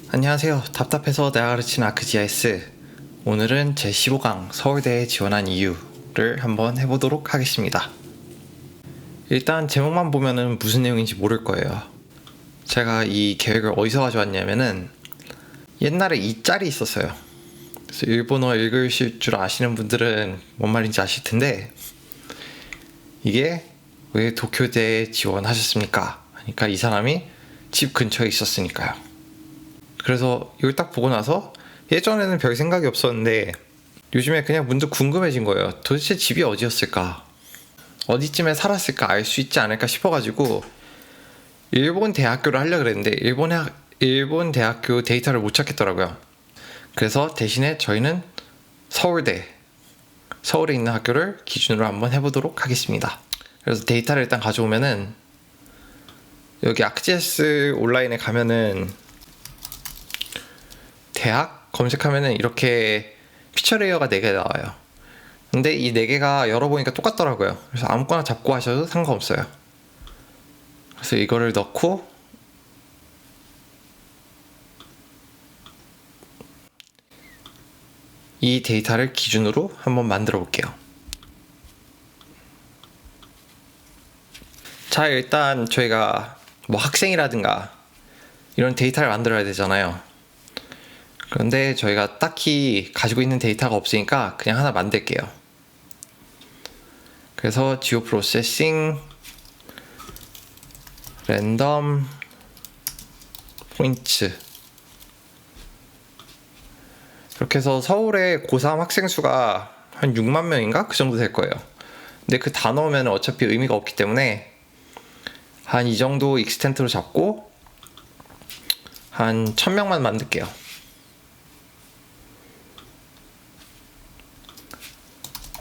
안녕하세요. 답답해서 내가 가르치는 아크GIS. 오늘은 제 15강 서울대에 지원한 이유를 한번 해보도록 하겠습니다. 일단 제목만 보면은 무슨 내용인지 모를 거예요. 제가 이 계획을 어디서 가져왔냐면은 옛날에 이 짤이 있었어요. 그래서 일본어 읽으실 줄 아시는 분들은 뭔 말인지 아실 텐데, 이게 왜 도쿄대에 지원하셨습니까? 그러니까 이 사람이 집 근처에 있었으니까요. 그래서 이걸 딱 보고 나서 예전에는 별 생각이 없었는데 요즘에 그냥 문득 궁금해진 거예요. 도대체 집이 어디였을까? 어디쯤에 살았을까 알 수 있지 않을까 싶어가지고 일본 대학교를 하려고 그랬는데 일본 대학교 데이터를 못 찾겠더라고요. 그래서 대신에 저희는 서울에 있는 학교를 기준으로 한번 해보도록 하겠습니다. 그래서 데이터를 일단 가져오면은 여기 아크GIS 온라인에 가면은 대학 검색하면은 이렇게 피처 레이어가 4개 나와요. 근데 이 4개가 열어보니까 똑같더라고요. 그래서 아무거나 잡고 하셔도 상관없어요. 그래서 이거를 넣고 이 데이터를 기준으로 한번 만들어 볼게요. 자, 일단 저희가 뭐 학생이라든가 이런 데이터를 만들어야 되잖아요. 그런데 저희가 딱히 가지고 있는 데이터가 없으니까 그냥 하나 만들게요. 그래서 지오 프로세싱 랜덤 포인트 이렇게 해서 서울의 고3 학생 수가 한 6만 명인가? 그 정도 될 거예요. 근데 그 다 넣으면 어차피 의미가 없기 때문에 한 이 정도 익스텐트로 잡고 한 1000명만 만들게요.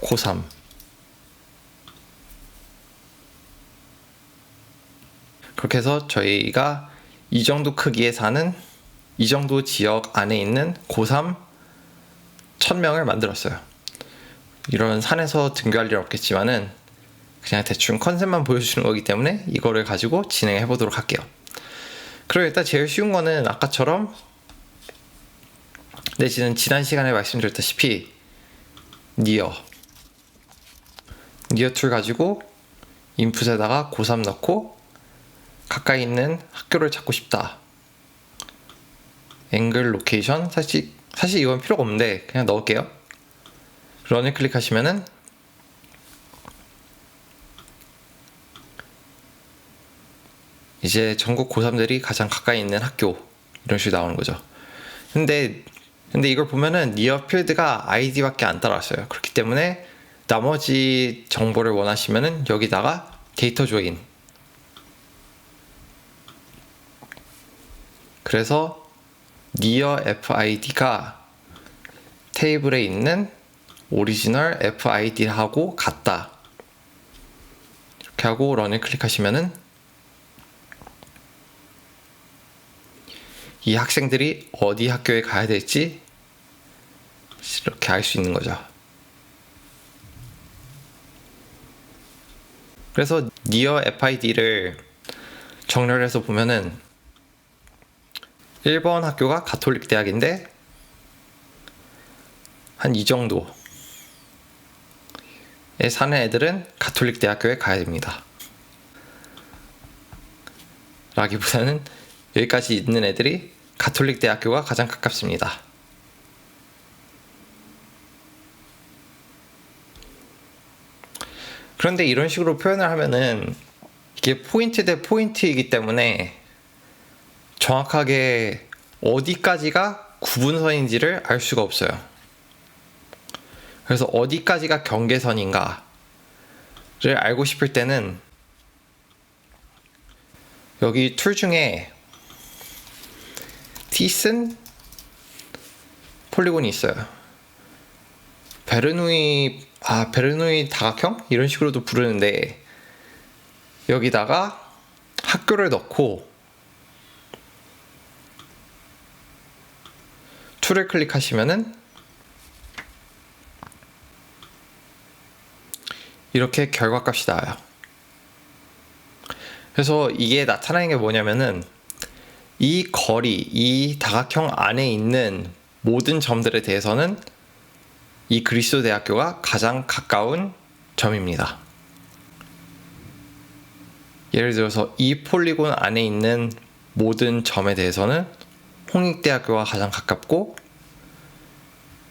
고3 그렇게 해서 저희가 이 정도 크기에 사는 이 정도 지역 안에 있는 고3 1000명을 만들었어요. 이런 산에서 등교할 일 없겠지만은 그냥 대충 컨셉만 보여주는 거기 때문에 이거를 가지고 진행해 보도록 할게요. 그리고 일단 제일 쉬운 거는 아까처럼 지난 시간에 말씀드렸다시피 니어 툴 가지고 인풋에다가 고3 넣고 가까이 있는 학교를 찾고 싶다. 앵글 로케이션 사실 이건 필요가 없는데 그냥 넣을게요. 런을 클릭하시면은 이제 전국 고3들이 가장 가까이 있는 학교 이런 식으로 나오는 거죠. 근데 이걸 보면은 니어 필드가 아이디밖에 안 따라왔어요. 그렇기 때문에 나머지 정보를 원하시면은 여기다가 데이터 조인, 그래서 near FID가 테이블에 있는 오리지널 FID하고 같다 이렇게 하고 런을 클릭하시면은 이 학생들이 어디 학교에 가야 될지 이렇게 알 수 있는 거죠. 그래서 near FID를 정렬해서 보면은 1번 학교가 가톨릭 대학인데 한 이 정도에 사는 애들은 가톨릭 대학교에 가야 됩니다. 라기보다는 여기까지 있는 애들이 가톨릭 대학교가 가장 가깝습니다. 그런데 이런 식으로 표현을 하면은 이게 포인트 대 포인트이기 때문에 정확하게 어디까지가 구분선인지를 알 수가 없어요. 그래서 어디까지가 경계선인가를 알고 싶을 때는 여기 툴 중에 티슨 폴리곤이 있어요. 베르누이 다각형? 이런 식으로도 부르는데 여기다가 학교를 넣고 툴을 클릭하시면은 이렇게 결과값이 나와요. 그래서 이게 나타나는 게 뭐냐면은 이 거리, 이 다각형 안에 있는 모든 점들에 대해서는 이 그리스도 대학교가 가장 가까운 점입니다. 예를 들어서 이 폴리곤 안에 있는 모든 점에 대해서는 홍익대학교가 가장 가깝고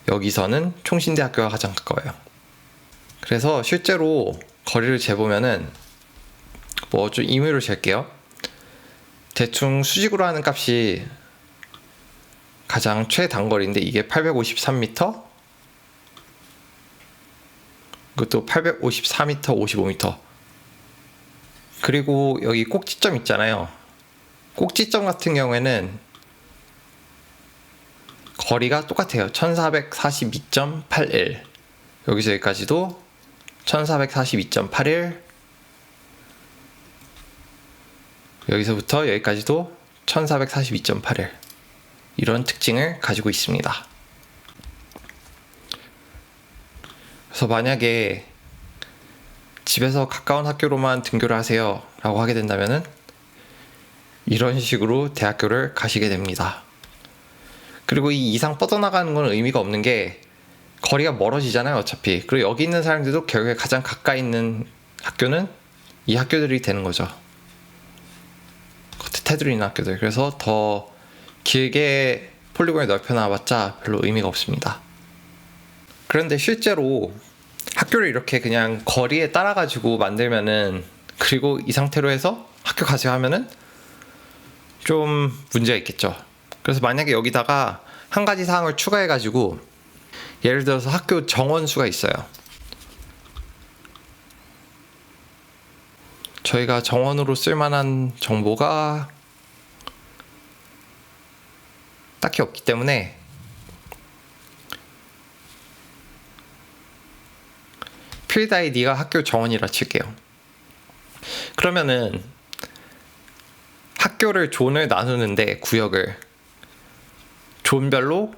여기서는 총신대학교가 가장 가까워요. 그래서 실제로 거리를 재보면은 뭐 좀 임의로 잴게요. 대충 수직으로 하는 값이 가장 최단거리인데 이게 853m, 이것도 854m, 55m. 그리고 여기 꼭지점 있잖아요. 꼭지점 같은 경우에는 거리가 똑같아요. 1442.81. 여기서 여기까지도 1442.81. 여기서부터 여기까지도 1442.81. 이런 특징을 가지고 있습니다. 그래서 만약에 집에서 가까운 학교로만 등교를 하세요 라고 하게 된다면은 이런 식으로 대학교를 가시게 됩니다. 그리고 이 이상 뻗어나가는 건 의미가 없는 게 거리가 멀어지잖아요, 어차피. 그리고 여기 있는 사람들도 결국에 가장 가까이 있는 학교는 이 학교들이 되는 거죠. 겉에 테두리 있는 학교들. 그래서 더 길게 폴리곤을 넓혀놔봤자 별로 의미가 없습니다. 그런데 실제로 학교를 이렇게 그냥 거리에 따라가지고 만들면은, 그리고 이 상태로 해서 학교 가세요 하면은 좀 문제가 있겠죠. 그래서 만약에 여기다가 한 가지 사항을 추가해가지고, 예를 들어서 학교 정원수가 있어요. 저희가 정원으로 쓸만한 정보가 딱히 없기 때문에 필드 아이디가 학교 정원이라 칠게요. 그러면은 학교를 존을 나누는데, 구역을 존별로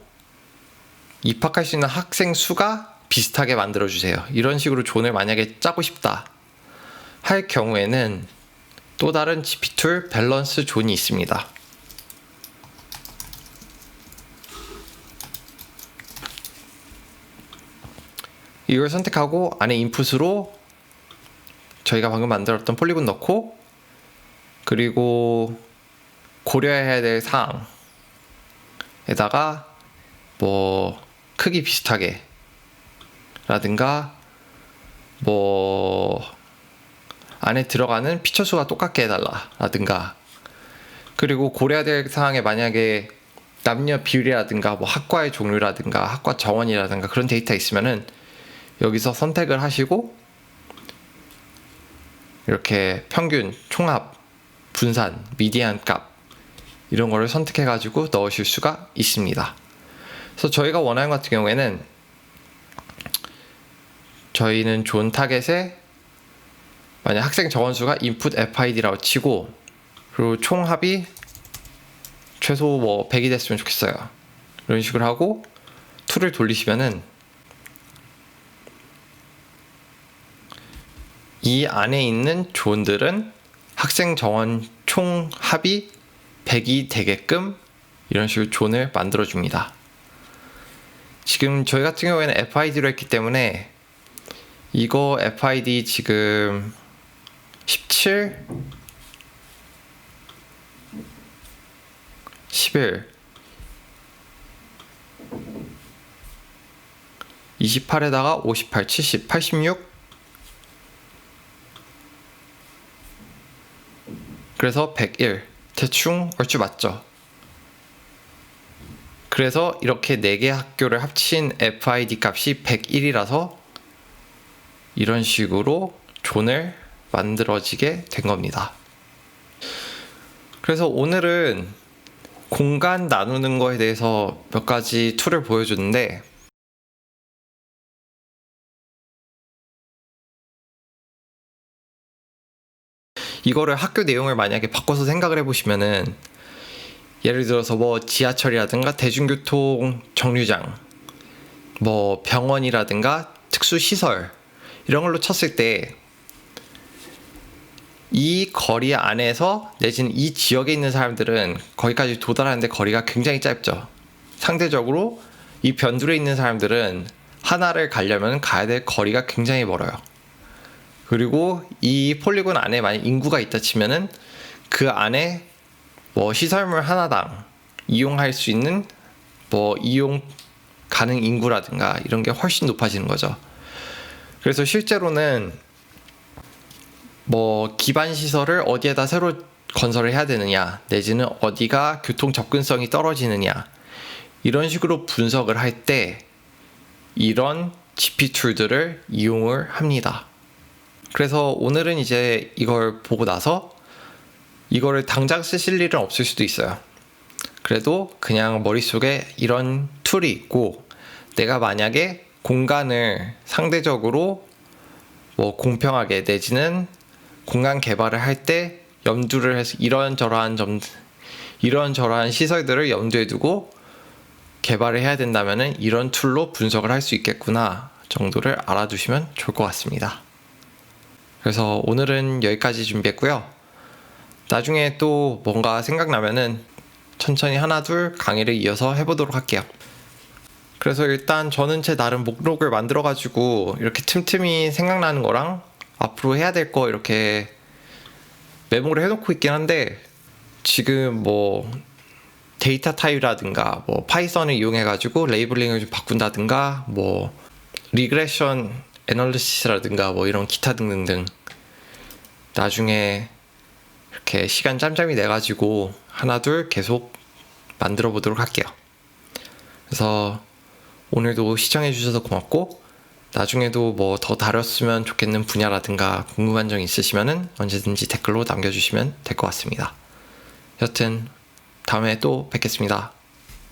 입학할 수 있는 학생 수가 비슷하게 만들어주세요. 이런 식으로 존을 만약에 짜고 싶다 할 경우에는 또 다른 GP툴 밸런스 존이 있습니다. 이걸 선택하고 안에 인풋으로 저희가 방금 만들었던 폴리곤 넣고, 그리고 고려해야 될 사항에다가 뭐 크기 비슷하게 라든가 뭐 안에 들어가는 피처 수가 똑같게 해달라 라든가, 그리고 고려해야 될 사항에 만약에 남녀 비율이라든가 뭐 학과의 종류라든가 학과 정원이라든가 그런 데이터 있으면은 여기서 선택을 하시고 이렇게 평균, 총합, 분산, 미디안 값 이런 거를 선택해 가지고 넣으실 수가 있습니다. 그래서 저희가 원하는 것 같은 경우에는 저희는 존 타겟에 만약 학생 정원수가 input FID라고 치고, 그리고 총합이 최소 뭐 100이 됐으면 좋겠어요. 이런 식으로 하고 툴을 돌리시면은 이 안에 있는 존들은 학생 정원 총합이 100이 되게끔 이런 식으로 존을 만들어 줍니다. 지금 저희 같은 경우에는 FID로 했기 때문에 이거 FID 지금 17, 11, 28에다가 58, 70, 86, 그래서 101, 대충 얼추 맞죠? 그래서 이렇게 4개 학교를 합친 FID 값이 101이라서 이런 식으로 존을 만들어지게 된 겁니다. 그래서 오늘은 공간 나누는 거에 대해서 몇 가지 툴을 보여줬는데, 이거를 학교 내용을 만약에 바꿔서 생각을 해보시면은, 예를 들어서 뭐 지하철이라든가 대중교통 정류장, 뭐 병원이라든가 특수시설 이런 걸로 쳤을 때 이 거리 안에서 내지는 이 지역에 있는 사람들은 거기까지 도달하는데 거리가 굉장히 짧죠. 상대적으로 이 변두리에 있는 사람들은 하나를 가려면 가야 될 거리가 굉장히 멀어요. 그리고 이 폴리곤 안에 만약 인구가 있다 치면은 그 안에 뭐 시설물 하나당 이용할 수 있는 뭐 이용 가능 인구라든가 이런 게 훨씬 높아지는 거죠. 그래서 실제로는 뭐 기반 시설을 어디에다 새로 건설을 해야 되느냐, 내지는 어디가 교통 접근성이 떨어지느냐, 이런 식으로 분석을 할 때 이런 GP 툴들을 이용을 합니다. 그래서 오늘은 이제 이걸 보고 나서 이거를 당장 쓰실 일은 없을 수도 있어요. 그래도 그냥 머릿속에 이런 툴이 있고 내가 만약에 공간을 상대적으로 뭐 공평하게 내지는 공간 개발을 할 때 염두를 해서 이런저러한 시설들을 염두에 두고 개발을 해야 된다면은 이런 툴로 분석을 할 수 있겠구나 정도를 알아두시면 좋을 것 같습니다. 그래서 오늘은 여기까지 준비했고요. 나중에 또 뭔가 생각나면은 천천히 하나둘 강의를 이어서 해보도록 할게요. 그래서 일단 저는 제 나름 목록을 만들어가지고 이렇게 틈틈이 생각나는 거랑 앞으로 해야 될 거 이렇게 메모를 해놓고 있긴 한데 지금 뭐 데이터 타입이라든가 뭐 파이썬을 이용해가지고 레이블링을 좀 바꾼다든가 뭐 리그레션 애널리시스라든가 뭐 이런 기타 등등등 나중에 이렇게 시간 짬짬이 내가지고 하나둘 계속 만들어 보도록 할게요. 그래서 오늘도 시청해 주셔서 고맙고 나중에도 뭐 더 다뤘으면 좋겠는 분야라든가 궁금한 점 있으시면은 언제든지 댓글로 남겨주시면 될 것 같습니다. 여튼 다음에 또 뵙겠습니다.